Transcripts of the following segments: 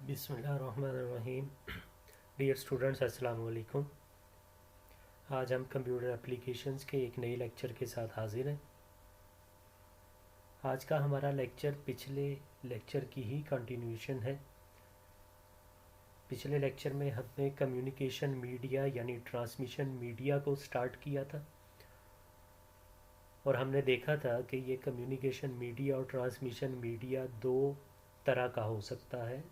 बिस्मिल्लाहिर्रहमानिर्रहीम। Dear students, अस्सलाम वालेकुम। आज हम कंप्यूटर एप्लीकेशंस के एक नए लेक्चर के साथ हाजिर हैं। आज का हमारा लेक्चर पिछले लेक्चर की ही कंटिन्यूशन है। पिछले लेक्चर में हमने कम्युनिकेशन मीडिया यानी ट्रांसमिशन मीडिया को स्टार्ट किया था और हमने देखा था कि ये कम्युनिकेशन मीडिया और ट्रांसमिशन मीडिया दो तरह का हो सकता है,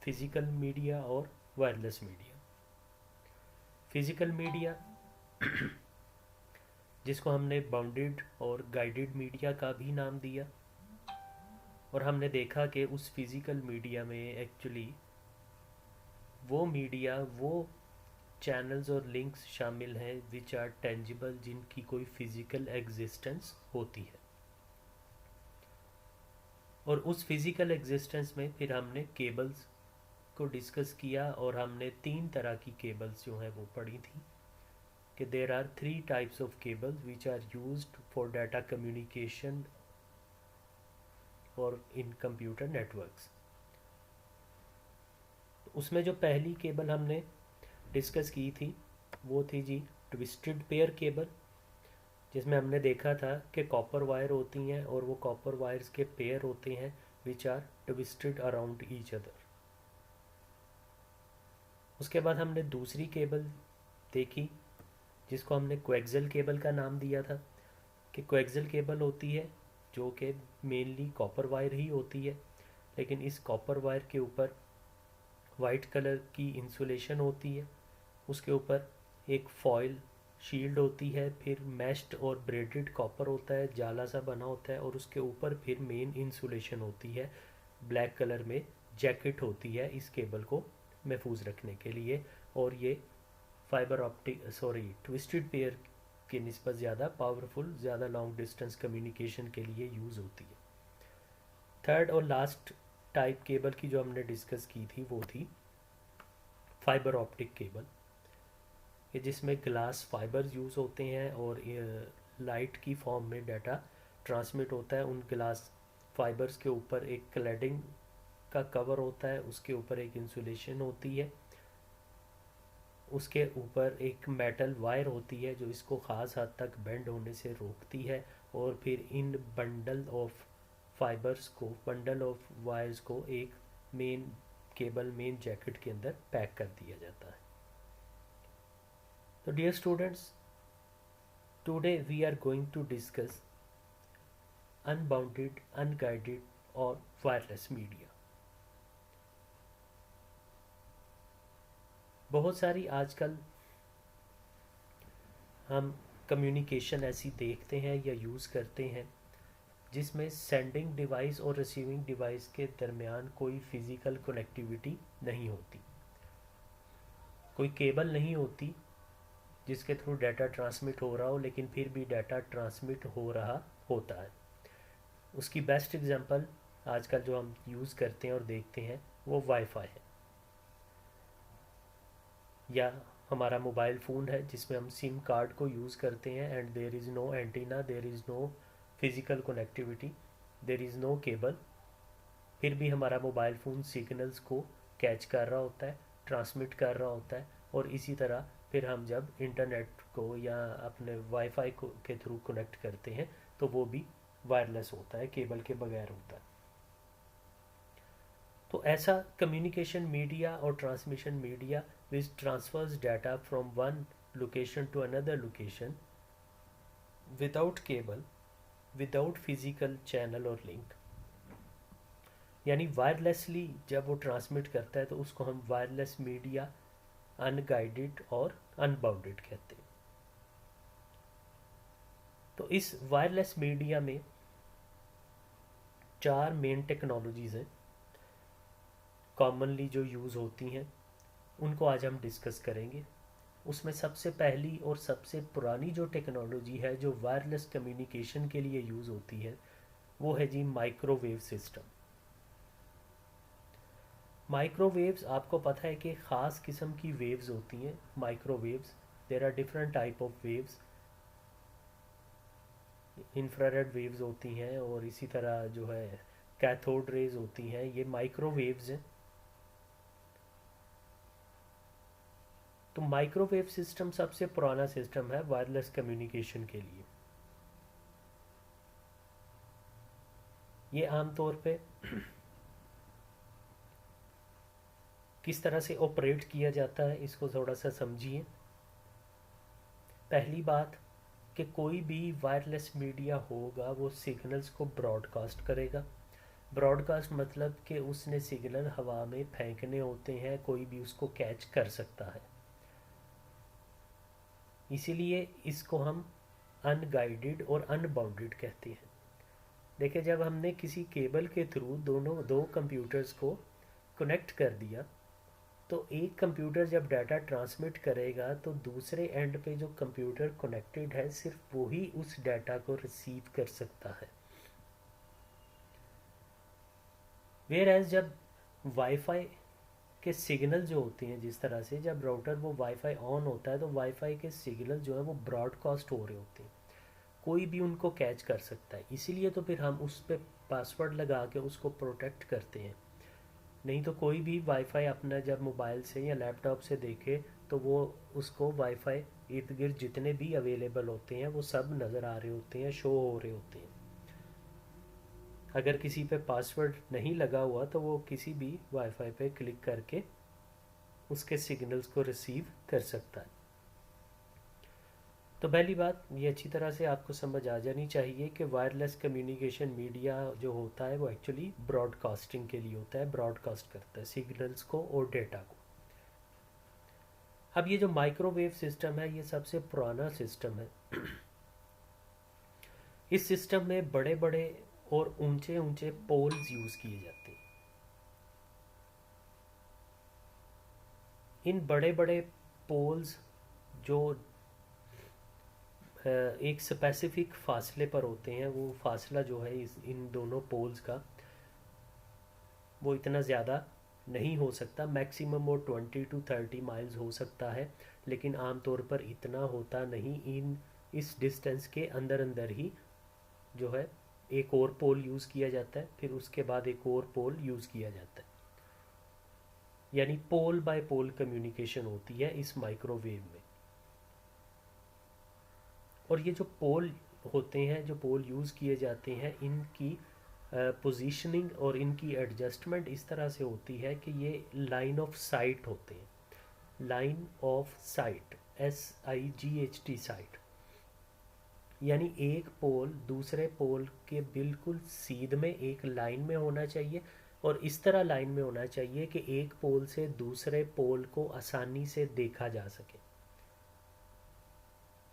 फिज़िकल मीडिया और वायरलेस मीडिया। फिज़िकल मीडिया जिसको हमने बाउंडेड और गाइडेड मीडिया का भी नाम दिया, और हमने देखा कि उस फिज़िकल मीडिया में एक्चुअली वो चैनल्स और लिंक्स शामिल हैं विच आर टेंजिबल, जिनकी कोई फिज़िकल एग्जिस्टेंस होती है। और उस फिज़िकल एग्जिस्टेंस में फिर हमने केबल्स को डिस्कस किया और हमने तीन तरह की केबल्स जो हैं वो पढ़ी थी कि there are three types of cables which are used for data communication और इन कंप्यूटर नेटवर्क्स। उसमें जो पहली केबल हमने डिस्कस की थी वो थी जी ट्विस्टेड पेयर केबल, जिसमें हमने देखा था कि कॉपर वायर होती हैं और वो कॉपर वायर्स के पेयर होते हैं which are twisted around each other. उसके बाद हमने दूसरी केबल देखी जिसको हमने कोएक्सियल केबल का नाम दिया था कि कोएक्सियल केबल होती है जो कि मेनली कॉपर वायर ही होती है, लेकिन इस कॉपर वायर के ऊपर वाइट कलर की इंसुलेशन होती है, उसके ऊपर एक फॉयल शील्ड होती है, फिर मैश्ड और ब्रेडेड कॉपर होता है, जाला सा बना होता है, और उसके ऊपर फिर मेन इंसुलेशन होती है, ब्लैक कलर में जैकेट होती है इस केबल को महफूज रखने के लिए। और ये फाइबर ऑप्टिक ट्विस्टेड पेयर की निस्बत ज़्यादा पावरफुल, ज़्यादा लॉन्ग डिस्टेंस कम्युनिकेशन के लिए यूज़ होती है। थर्ड और लास्ट टाइप केबल की जो हमने डिस्कस की थी वो थी फाइबर ऑप्टिक केबल, ये जिसमें ग्लास फाइबर्स यूज़ होते हैं और लाइट की फॉर्म में डाटा ट्रांसमिट होता है। उन ग्लास फाइबर्स के ऊपर एक क्लैडिंग का कवर होता है, उसके ऊपर एक इंसुलेशन होती है, उसके ऊपर एक मेटल वायर होती है जो इसको ख़ास हद तक बेंड होने से रोकती है, और फिर इन बंडल ऑफ वायर्स को एक मेन जैकेट के अंदर पैक कर दिया जाता है। तो dear students, today we are going to discuss unbounded, unguided और वायरलेस मीडिया। बहुत सारी आजकल हम कम्युनिकेशन ऐसी देखते हैं या यूज़ करते हैं जिसमें सेंडिंग डिवाइस और रिसीविंग डिवाइस के दरमियान कोई फिज़िकल कनेक्टिविटी नहीं होती, कोई केबल नहीं होती जिसके थ्रू डाटा ट्रांसमिट हो रहा हो, लेकिन फिर भी डाटा ट्रांसमिट हो रहा होता है। उसकी बेस्ट एग्जांपल आजकल जो हम यूज़ करते हैं और देखते हैं वो वाईफाई है, या हमारा मोबाइल फ़ोन है जिसमें हम सिम कार्ड को यूज़ करते हैं and there is no antenna, there is no physical connectivity, there is no cable, फिर भी हमारा मोबाइल फ़ोन सिग्नल्स को कैच कर रहा होता है, ट्रांसमिट कर रहा होता है। और इसी तरह फिर हम जब इंटरनेट को या अपने वाईफाई को के थ्रू कनेक्ट करते हैं तो वो भी वायरलेस होता है, केबल के बगैर होता है। तो ऐसा कम्युनिकेशन मीडिया और transmission media which transfers data from one location to another location without cable, without physical channel और लिंक, यानी वायरलेसली जब वो ट्रांसमिट करता है तो उसको हम वायरलेस मीडिया, अनगाइडेड और अनबाउंडेड कहते हैं। तो इस वायरलेस मीडिया में चार मेन टेक्नोलॉजीज़ हैं कॉमनली जो यूज़ होती हैं, उनको आज हम डिस्कस करेंगे। उसमें सबसे पहली और सबसे पुरानी जो टेक्नोलॉजी है जो वायरलेस कम्युनिकेशन के लिए यूज़ होती है वो है जी माइक्रोवेव सिस्टम। माइक्रोवेव्स, आपको पता है कि ख़ास किस्म की वेव्स होती हैं microwaves. There are different type of waves, infrared waves होती हैं और इसी तरह जो है कैथोड रेज होती हैं, ये माइक्रोवेव्स हैं। तो माइक्रोवेव सिस्टम सबसे पुराना सिस्टम है वायरलेस कम्युनिकेशन के लिए। ये आमतौर पे किस तरह से ऑपरेट किया जाता है इसको थोड़ा सा समझिए। पहली बात कि कोई भी वायरलेस मीडिया होगा वो सिग्नल्स को ब्रॉडकास्ट करेगा। ब्रॉडकास्ट मतलब कि उसने सिग्नल हवा में फेंकने होते हैं, कोई भी उसको कैच कर सकता है। इसीलिए इसको हम अनगाइडेड और अनबाउंडेड कहते हैं। देखिए, जब हमने किसी केबल के थ्रू दो कंप्यूटर्स को कनेक्ट कर दिया, तो एक कंप्यूटर जब डाटा ट्रांसमिट करेगा तो दूसरे एंड पे जो कंप्यूटर कनेक्टेड है सिर्फ वही उस डाटा को रिसीव कर सकता है। वेयर एज जब वाईफाई के सिग्नल जो होते हैं, जिस तरह से जब राउटर वो वाईफाई ऑन होता है तो वाईफाई के सिग्नल जो है वो ब्रॉडकास्ट हो रहे होते हैं, कोई भी उनको कैच कर सकता है। इसीलिए तो फिर हम उस पर पासवर्ड लगा के उसको प्रोटेक्ट करते हैं। नहीं तो कोई भी वाईफाई अपना जब मोबाइल से या लैपटॉप से देखे तो वो उसको वाईफाई इर्द गिर्द जितने भी अवेलेबल होते हैं वो सब नज़र आ रहे होते हैं, शो हो रहे होते हैं। अगर किसी पे पासवर्ड नहीं लगा हुआ तो वो किसी भी वाईफाई पे क्लिक करके उसके सिग्नल्स को रिसीव कर सकता है। तो पहली बात ये अच्छी तरह से आपको समझ आ जानी चाहिए कि वायरलेस कम्युनिकेशन मीडिया जो होता है वो एक्चुअली ब्रॉडकास्टिंग के लिए होता है, ब्रॉडकास्ट करता है सिग्नल्स को और डेटा को। अब ये जो माइक्रोवेव सिस्टम है ये सबसे पुराना सिस्टम है। इस सिस्टम में बड़े बड़े और ऊंचे ऊंचे पोल्स यूज़ किए जाते हैं। इन बड़े बड़े पोल्स जो एक स्पेसिफिक फासले पर होते हैं, वो फासला जो है इन दोनों पोल्स का वो इतना ज़्यादा नहीं हो सकता। मैक्सिमम वो 20 to 30 माइल्स हो सकता है, लेकिन आमतौर पर इतना होता नहीं। इस डिस्टेंस के अंदर अंदर ही जो है एक और पोल यूज़ किया जाता है, फिर उसके बाद एक और पोल यूज़ किया जाता है, यानी पोल बाय पोल कम्युनिकेशन होती है इस माइक्रोवेव में। और ये जो पोल होते हैं, जो पोल यूज़ किए जाते हैं, इनकी पोजीशनिंग और इनकी एडजस्टमेंट इस तरह से होती है कि ये लाइन ऑफ साइट होते हैं। Line of site, SIGHT site, यानी एक पोल दूसरे पोल के बिल्कुल सीध में एक लाइन में होना चाहिए, और इस तरह लाइन में होना चाहिए कि एक पोल से दूसरे पोल को आसानी से देखा जा सके।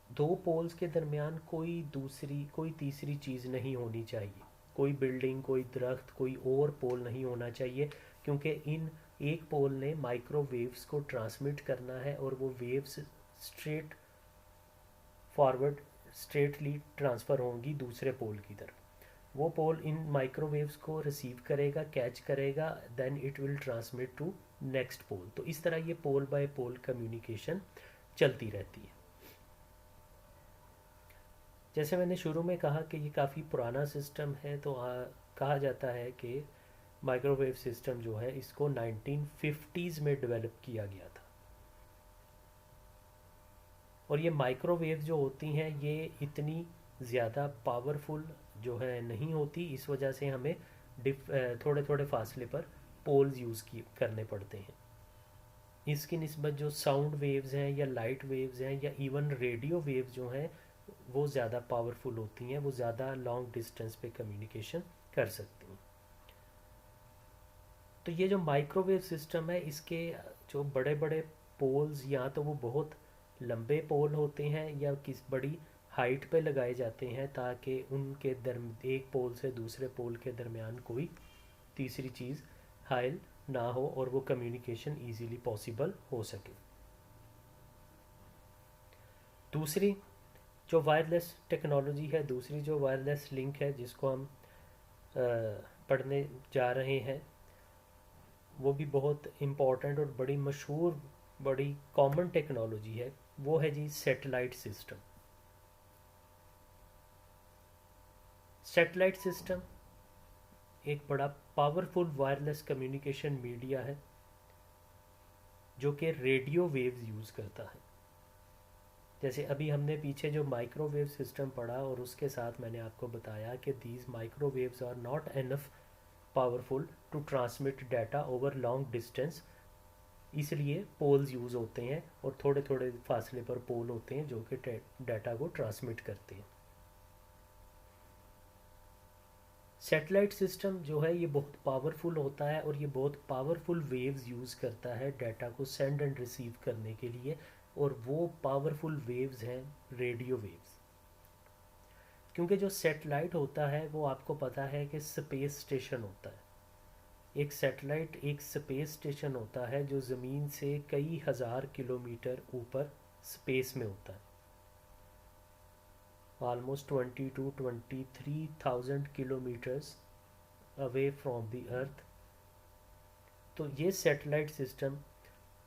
दो पोल्स के दरमियान कोई तीसरी चीज़ नहीं होनी चाहिए, कोई बिल्डिंग, कोई दरख्त, कोई और पोल नहीं होना चाहिए, क्योंकि इन एक पोल ने माइक्रोवेव्स को ट्रांसमिट करना है और वो waves straight forward straightly transfer होंगी दूसरे पोल की तरफ। वो पोल इन माइक्रोवेव्स को रिसीव करेगा, कैच करेगा, then it will transmit to next pole. तो इस तरह ये पोल बाय पोल कम्युनिकेशन चलती रहती है। जैसे मैंने शुरू में कहा कि ये काफ़ी पुराना सिस्टम है, तो कहा जाता है कि माइक्रोवेव सिस्टम जो है इसको 1950s में डेवलप किया गया था। और ये माइक्रोवेव जो होती हैं ये इतनी ज़्यादा पावरफुल जो है नहीं होती, इस वजह से हमें थोड़े थोड़े फासले पर पोल्स यूज़ करने पड़ते हैं। इसकी निस्बत जो साउंड वेव्स हैं या लाइट वेव्स हैं या इवन रेडियो वेव्स जो हैं वो ज़्यादा पावरफुल होती हैं, वो ज़्यादा लॉन्ग डिस्टेंस पे कम्युनिकेशन कर सकती हैं। तो ये जो माइक्रोवेव सिस्टम है इसके जो बड़े बड़े पोल्स या तो वो बहुत लंबे पोल होते हैं या किस बड़ी हाइट पे लगाए जाते हैं, ताकि उनके एक पोल से दूसरे पोल के दरमियान कोई तीसरी चीज़ हाइल ना हो और वो कम्युनिकेशन ईजीली पॉसिबल हो सके। दूसरी जो वायरलेस टेक्नोलॉजी है, दूसरी जो वायरलेस लिंक है जिसको हम पढ़ने जा रहे हैं, वो भी बहुत इम्पॉर्टेंट और बड़ी मशहूर, बड़ी कॉमन टेक्नोलॉजी है। वो है जी सैटेलाइट सिस्टम। सैटेलाइट सिस्टम एक बड़ा पावरफुल वायरलेस कम्युनिकेशन मीडिया है जो कि रेडियो वेव्स यूज़ करता है। जैसे अभी हमने पीछे जो माइक्रोवेव सिस्टम पढ़ा और उसके साथ मैंने आपको बताया कि these microwaves are not enough powerful to transmit data over long distance, इसलिए पोल्स यूज़ होते हैं और थोड़े थोड़े फासले पर पोल होते हैं जो कि डाटा को ट्रांसमिट करते हैं। सैटेलाइट सिस्टम जो है ये बहुत पावरफुल होता है और ये बहुत पावरफुल वेव्स यूज़ करता है डाटा को सेंड एंड रिसीव करने के लिए, और वो पावरफुल वेव्स हैं रेडियो वेव्स। क्योंकि जो सैटेलाइट होता है वो आपको पता है कि स्पेस स्टेशन होता है। एक सैटेलाइट एक स्पेस स्टेशन होता है जो ज़मीन से कई हज़ार किलोमीटर ऊपर स्पेस में होता है, almost 22-23,000 kilometres away from the earth. तो ये सैटेलाइट सिस्टम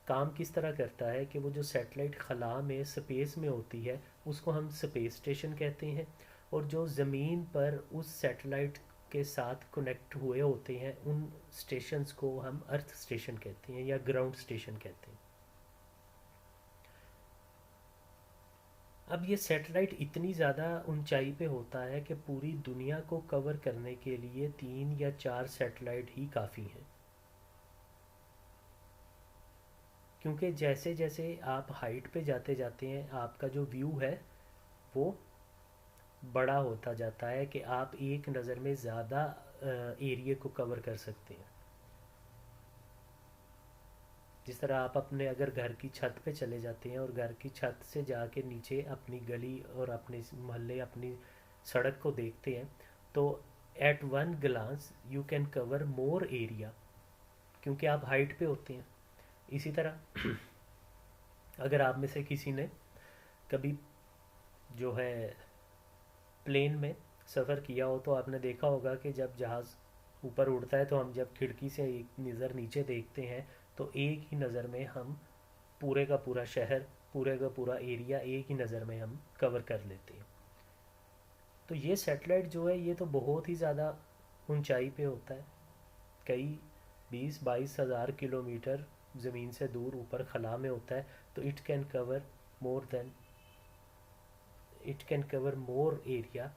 काम किस तरह करता है कि वो जो सैटेलाइट खला में स्पेस में होती है उसको हम स्पेस स्टेशन कहते हैं, और जो ज़मीन पर उस सैटेलाइट के साथ कनेक्ट हुए होते हैं उन स्टेशंस को हम अर्थ स्टेशन कहते हैं या ग्राउंड स्टेशन कहते हैं। अब ये सैटेलाइट इतनी ज़्यादा ऊंचाई पे होता है कि पूरी दुनिया को कवर करने के लिए 3 या 4 सैटेलाइट ही काफ़ी हैं। क्योंकि जैसे जैसे आप हाइट पे जाते जाते हैं आपका जो व्यू है वो बड़ा होता जाता है कि आप एक नज़र में ज़्यादा एरिया को कवर कर सकते हैं। जिस तरह आप अपने अगर घर की छत पे चले जाते हैं और घर की छत से जाके नीचे अपनी गली और अपने मोहल्ले अपनी सड़क को देखते हैं तो at one glance you can cover more area, क्योंकि आप हाइट पे होते हैं। इसी तरह अगर आप में से किसी ने कभी जो है प्लेन में सफ़र किया हो तो आपने देखा होगा कि जब जहाज़ ऊपर उड़ता है तो हम जब खिड़की से एक नज़र नीचे देखते हैं तो एक ही नज़र में हम पूरे का पूरा शहर, पूरे का पूरा एरिया एक ही नज़र में हम कवर कर लेते हैं। तो ये सैटेलाइट जो है ये तो बहुत ही ज़्यादा ऊंचाई पे होता है, कई 20-22 हज़ार किलोमीटर ज़मीन से दूर ऊपर खला में होता है। तो more than it can cover more area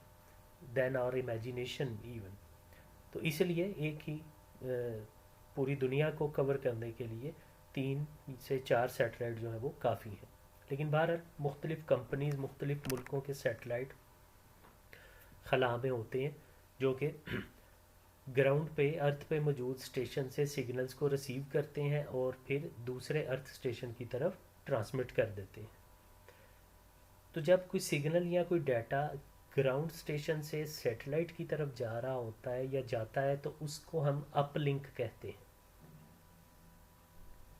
than our imagination even. तो इसलिए एक ही पूरी दुनिया को कवर करने के लिए 3 से 4 सैटेलाइट जो है वो काफ़ी है। लेकिन बहरहाल मुख्तलिफ़ कंपनीज मुख्तलिफ़ मुल्कों के सैटेलाइट खला में होते हैं जो कि ग्राउंड पे अर्थ पे मौजूद स्टेशन से सिग्नल्स को रिसीव करते हैं और फिर दूसरे अर्थ स्टेशन की तरफ ट्रांसमिट कर देते हैं। तो जब कोई सिग्नल या कोई डाटा ग्राउंड स्टेशन से सैटेलाइट की तरफ जा रहा होता है या जाता है तो उसको हम अपलिंक कहते हैं,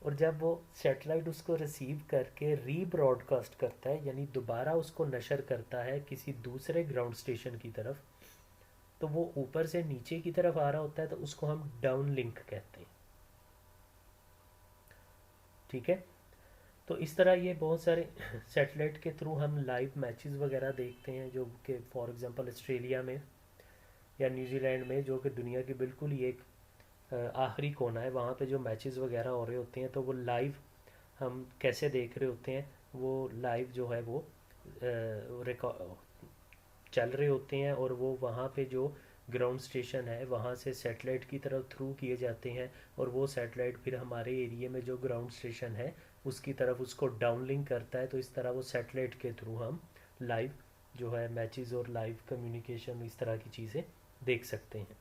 और जब वो सैटेलाइट उसको रिसीव करके रीब्रॉडकास्ट करता है यानी दोबारा उसको नशर करता है किसी दूसरे ग्राउंड स्टेशन की तरफ, तो वो ऊपर से नीचे की तरफ आ रहा होता है तो उसको हम डाउन लिंक कहते हैं। ठीक है, तो इस तरह ये बहुत सारे सैटेलाइट के थ्रू हम लाइव मैचेस वगैरह देखते हैं जो कि फॉर एग्जांपल ऑस्ट्रेलिया में या न्यूजीलैंड में, जो कि दुनिया की बिल्कुल ही एक आखिरी कोना है, वहाँ पे जो मैचेस वगैरह हो रहे होते हैं तो वो लाइव हम कैसे देख रहे होते हैं, वो लाइव जो है वो चल रहे होते हैं और वो वहाँ पे जो ग्राउंड स्टेशन है वहाँ से सैटेलाइट की तरफ थ्रू किए जाते हैं, और वो सैटेलाइट फिर हमारे एरिया में जो ग्राउंड स्टेशन है उसकी तरफ उसको डाउनलिंक करता है। तो इस तरह वो सैटेलाइट के थ्रू हम लाइव जो है मैचेस और लाइव कम्युनिकेशन इस तरह की चीज़ें देख सकते हैं।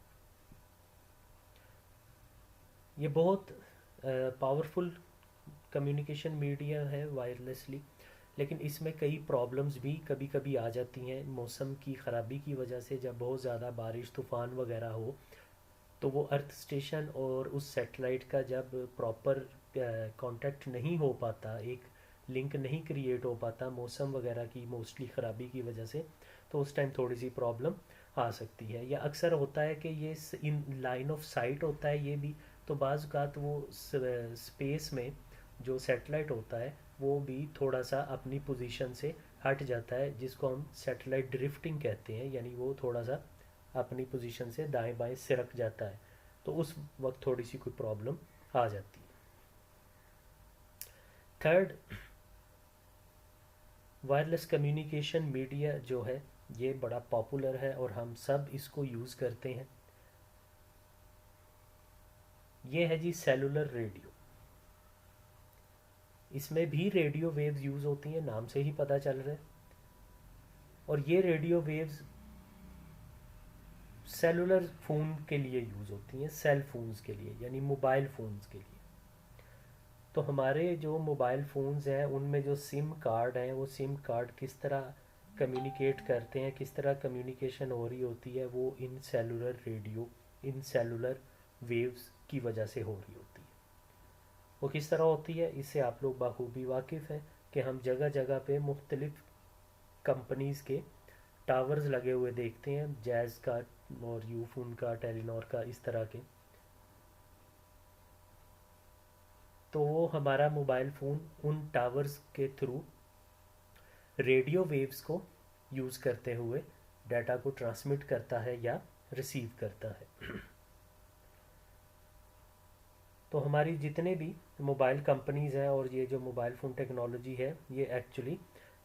ये बहुत पावरफुल कम्युनिकेशन मीडिया है वायरलेसली, लेकिन इसमें कई प्रॉब्लम्स भी कभी कभी आ जाती हैं मौसम की ख़राबी की वजह से। जब बहुत ज़्यादा बारिश तूफ़ान वगैरह हो तो वो अर्थ स्टेशन और उस सैटेलाइट का जब प्रॉपर कांटेक्ट नहीं हो पाता, एक लिंक नहीं क्रिएट हो पाता मौसम वगैरह की मोस्टली ख़राबी की वजह से, तो उस टाइम थोड़ी सी प्रॉब्लम आ सकती है। या अक्सर होता है कि ये इन लाइन ऑफ साइट होता है ये भी, तो बाज़ अवत वो स्पेस में जो सैटेलाइट होता है वो भी थोड़ा सा अपनी पोजीशन से हट जाता है, जिसको हम सैटेलाइट ड्रिफ्टिंग कहते हैं, यानी वो थोड़ा सा अपनी पोजीशन से दाएं बाएं सिरक जाता है, तो उस वक्त थोड़ी सी कोई प्रॉब्लम आ जाती है। थर्ड, वायरलेस कम्युनिकेशन मीडिया जो है ये बड़ा पॉपुलर है और हम सब इसको यूज़ करते हैं। ये है जी सेलुलर रेडियो। इसमें भी रेडियो वेव्स यूज़ होती हैं, नाम से ही पता चल रहा है। और ये रेडियो वेव्स सेलुलर फ़ोन के लिए यूज़ होती हैं, सेल फोन्स के लिए, यानी मोबाइल फ़ोन्स के लिए। तो हमारे जो मोबाइल फ़ोन्स हैं उनमें जो सिम कार्ड हैं, वो सिम कार्ड किस तरह कम्युनिकेट करते हैं, किस तरह कम्युनिकेशन हो रही होती है, वो in cellular radio, in cellular waves की वजह से हो रही होती है। वो किस तरह होती है, इससे आप लोग बखूबी वाकिफ़ हैं कि हम जगह जगह पे मुख्तलिफ़ कंपनीज़ के टावर्स लगे हुए देखते हैं, जैज़ का और यूफोन का, टेलीनॉर का, इस तरह के। तो वो हमारा मोबाइल फ़ोन उन टावर्स के थ्रू रेडियो वेव्स को यूज़ करते हुए डाटा को ट्रांसमिट करता है या रिसीव करता है। तो हमारी जितने भी मोबाइल कंपनीज़ हैं और ये जो मोबाइल फ़ोन टेक्नोलॉजी है, ये एक्चुअली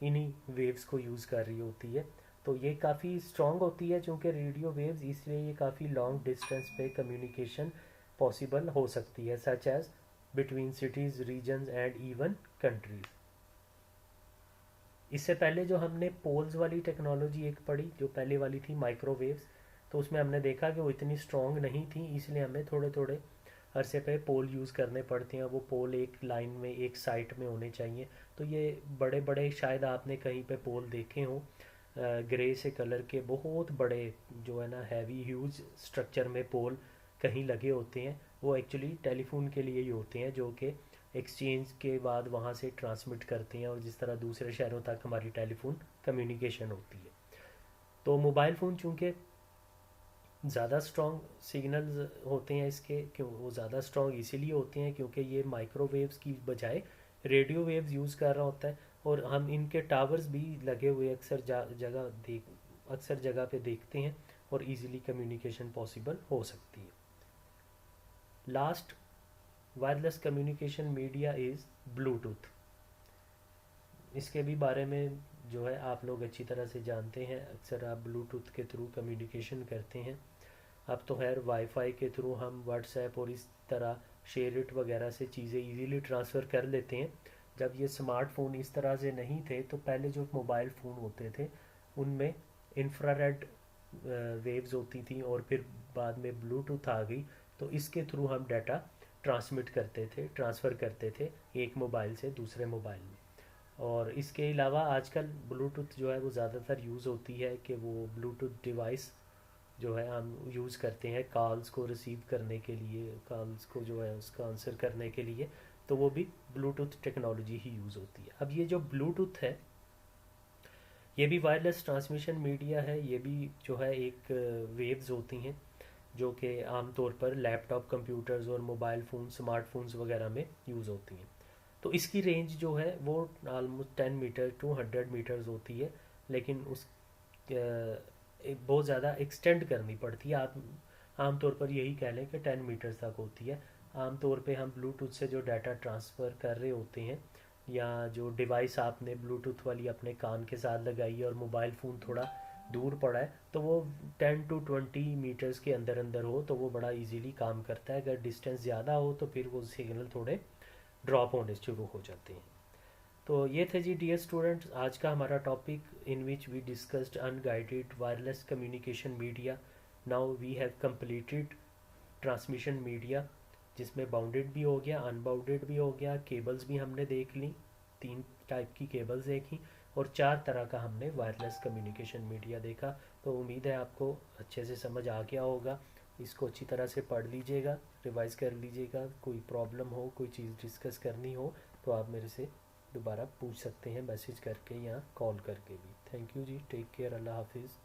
इन्हीं वेव्स को यूज़ कर रही होती है। तो ये काफ़ी स्ट्रॉन्ग होती है चूँकि रेडियो वेव्स, इसलिए ये काफ़ी लॉन्ग डिस्टेंस पे कम्युनिकेशन पॉसिबल हो सकती है, such as between cities, regions and even countries. इससे पहले जो हमने पोल्स वाली टेक्नोलॉजी एक पढ़ी, जो पहले वाली थी माइक्रोवेव्स, तो उसमें हमने देखा कि वो इतनी स्ट्रॉन्ग नहीं थी, इसलिए हमें थोड़े थोड़े अरसे पे पोल यूज़ करने पड़ते हैं। वो पोल एक लाइन में, एक साइट में होने चाहिए। तो ये बड़े बड़े, शायद आपने कहीं पे पोल देखे हों, ग्रे से कलर के बहुत बड़े, जो है ना हैवी ह्यूज स्ट्रक्चर में पोल कहीं लगे होते हैं। वो एक्चुअली टेलीफोन के लिए ही होते हैं, जो कि एक्सचेंज के बाद वहाँ से ट्रांसमिट करते हैं और जिस तरह दूसरे शहरों तक हमारी टेलीफोन कम्युनिकेशन होती है। तो मोबाइल फ़ोन चूँकि ज़्यादा स्ट्रॉन्ग सिग्नल्स होते हैं इसके, क्यों वो ज़्यादा स्ट्रॉन्ग इसीलिए होते हैं क्योंकि ये माइक्रोवेव्स की बजाय रेडियो वेव्स यूज़ कर रहा होता है। और हम इनके टावर्स भी लगे हुए अक्सर जगह पे देखते हैं और इजीली कम्युनिकेशन पॉसिबल हो सकती है। Last wireless communication media is Bluetooth. इसके भी बारे में जो है आप लोग अच्छी तरह से जानते हैं, अक्सर आप ब्लूटूथ के थ्रू कम्युनिकेशन करते हैं। अब तो खैर वाईफाई के थ्रू हम व्हाट्सएप और इस तरह शेयरिट वगैरह से चीज़ें इजीली ट्रांसफ़र कर लेते हैं। जब ये स्मार्टफ़ोन इस तरह से नहीं थे तो पहले जो मोबाइल फ़ोन होते थे उनमें इंफ्रारेड वेव्स होती थी और फिर बाद में ब्लूटूथ आ गई, तो इसके थ्रू हम डाटा ट्रांसमिट करते थे, ट्रांसफ़र करते थे एक मोबाइल से दूसरे मोबाइल में। और इसके अलावा आजकल ब्लूटूथ जो है वो ज़्यादातर यूज़ होती है कि वो ब्लूटूथ डिवाइस जो है हम यूज़ करते हैं कॉल्स को रिसीव करने के लिए, कॉल्स को जो है उसका आंसर करने के लिए, तो वो भी ब्लूटूथ टेक्नोलॉजी ही यूज़ होती है। अब ये जो ब्लूटूथ है ये भी वायरलेस ट्रांसमिशन मीडिया है। ये भी जो है एक वेव्स होती हैं जो कि आमतौर पर लैपटॉप, कंप्यूटर्स और मोबाइल फ़ोन, स्मार्टफोन्स वगैरह में यूज़ होती हैं। तो इसकी रेंज जो है वो ऑलमोस्ट 10 मीटर टू 100 मीटर्स होती है, लेकिन उस बहुत ज़्यादा एक्सटेंड करनी पड़ती है। आप आमतौर पर यही कह लें कि 10 मीटर्स तक होती है। आमतौर पे हम ब्लूटूथ से जो डाटा ट्रांसफ़र कर रहे होते हैं, या जो डिवाइस आपने ब्लूटूथ वाली अपने कान के साथ लगाई है और मोबाइल फ़ोन थोड़ा दूर पड़ा है, तो वो 10 टू 20 मीटर्स के अंदर अंदर हो तो वो बड़ा इजीली काम करता है। अगर डिस्टेंस ज़्यादा हो तो फिर वो सिग्नल थोड़े ड्रॉप होने शुरू हो जाते हैं। तो ये थे जी डियर स्टूडेंट्स आज का हमारा topic, in which we discussed unguided wireless communication media. Now we have completed transmission media, जिसमें बाउंडेड भी हो गया, अनबाउंडेड भी हो गया, केबल्स भी हमने देख ली, 3 टाइप की केबल्स देखी, और 4 तरह का हमने वायरलेस कम्युनिकेशन मीडिया देखा। तो उम्मीद है आपको अच्छे से समझ आ गया होगा। इसको अच्छी तरह से पढ़ लीजिएगा, रिवाइज़ कर लीजिएगा। कोई प्रॉब्लम हो, कोई चीज़ डिस्कस करनी हो तो आप मेरे से दोबारा पूछ सकते हैं, मैसेज करके या कॉल करके भी। Thank you ji, take care, अल्लाह हाफिज़।